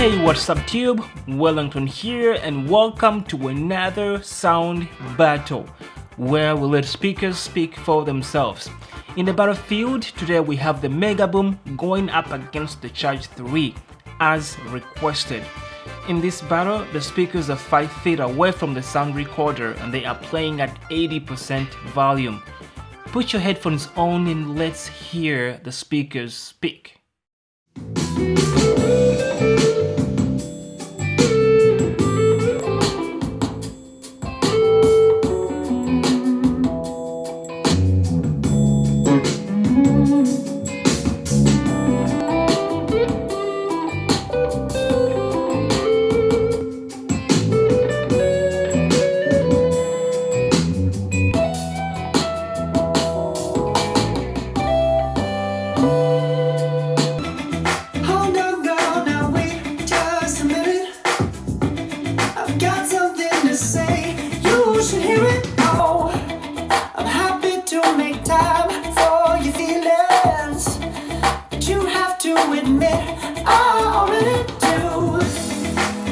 Hey, what's up tube? Willington here and welcome to another sound battle where we let speakers speak for themselves. In the battlefield today we have the Megaboom going up against the Charge 3 as requested. In this battle, the speakers are 5 feet away from the sound recorder and they are playing at 80% volume. Put your headphones on and let's hear the speakers speak.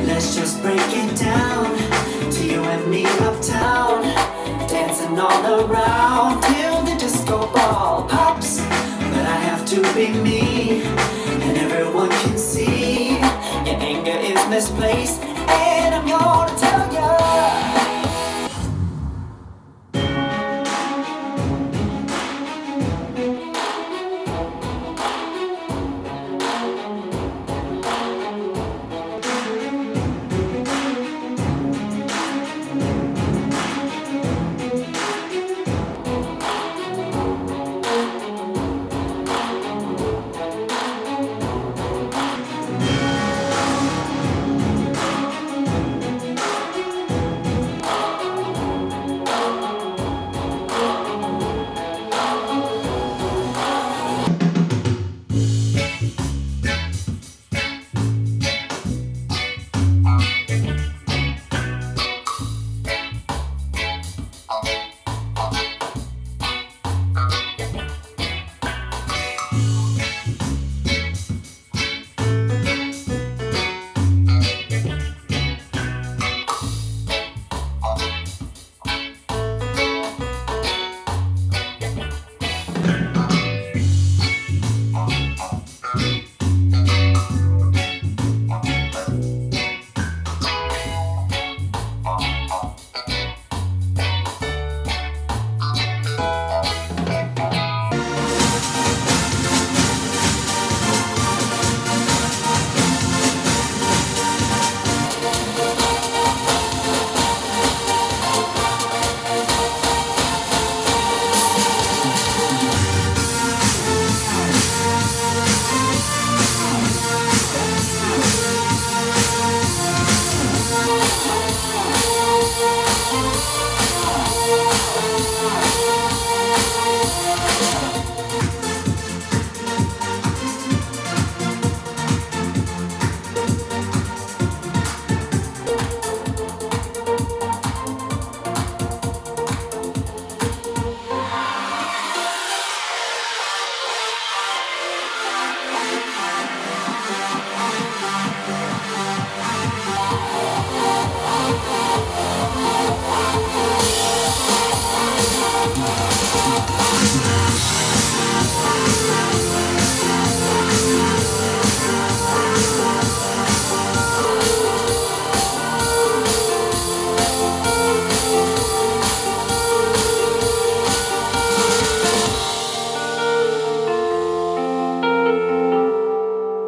Let's just break it down to you and me uptown, dancing all around till the disco ball pops. But I have to be me, and everyone can see your anger is misplaced, and I'm gonna tell ya.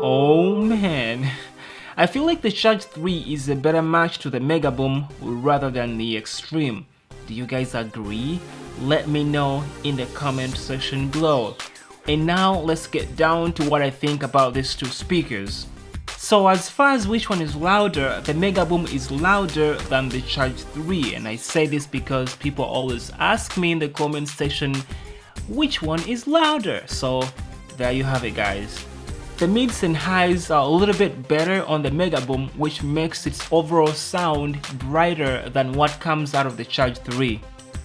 Oh man, I feel like the Charge 3 is a better match to the Megaboom rather than the Extreme. Do you guys agree? Let me know in the comment section below. And now let's get down to what I think about these two speakers. So as far as which one is louder, the Megaboom is louder than the Charge 3, and I say this because people always ask me in the comment section which one is louder. So there you have it guys. The mids and highs are a little bit better on the Megaboom, which makes its overall sound brighter than what comes out of the Charge 3.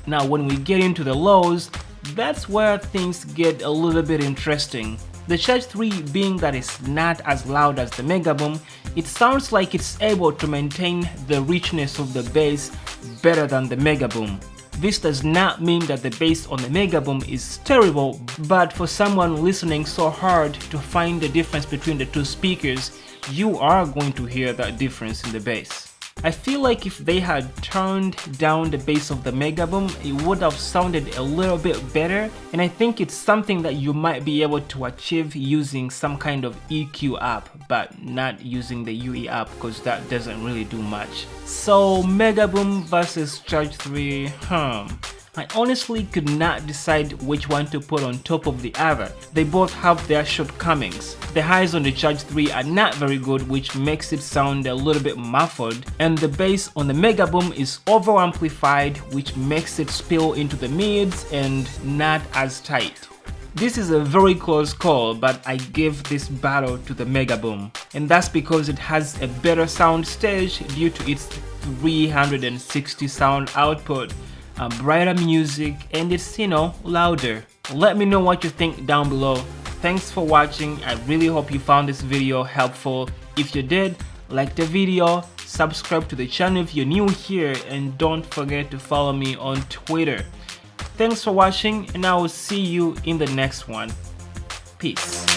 Now when we get into the lows, that's where things get a little bit interesting. The Charge 3, being that it's not as loud as the Megaboom, it sounds like it's able to maintain the richness of the bass better than the Megaboom. This does not mean that the bass on the Megaboom is terrible, but for someone listening so hard to find the difference between the two speakers, you are going to hear that difference in the bass. I feel like if they had turned down the bass of the Megaboom, it would have sounded a little bit better, and I think it's something that you might be able to achieve using some kind of EQ app, but not using the UE app because that doesn't really do much. So Megaboom versus Charge 3, I honestly could not decide which one to put on top of the other. They both have their shortcomings. The highs on the Charge 3 are not very good, which makes it sound a little bit muffled, and the bass on the Megaboom is over amplified, which makes it spill into the mids and not as tight. This is a very close call, but I give this battle to the Megaboom, and that's because it has a better sound stage due to its 360 sound output, brighter music, and it's, louder. Let me know what you think down below. Thanks for watching. I really hope you found this video helpful. If you did, like the video, subscribe to the channel if you're new here, and don't forget to follow me on Twitter. Thanks for watching, and I will see you in the next one. Peace.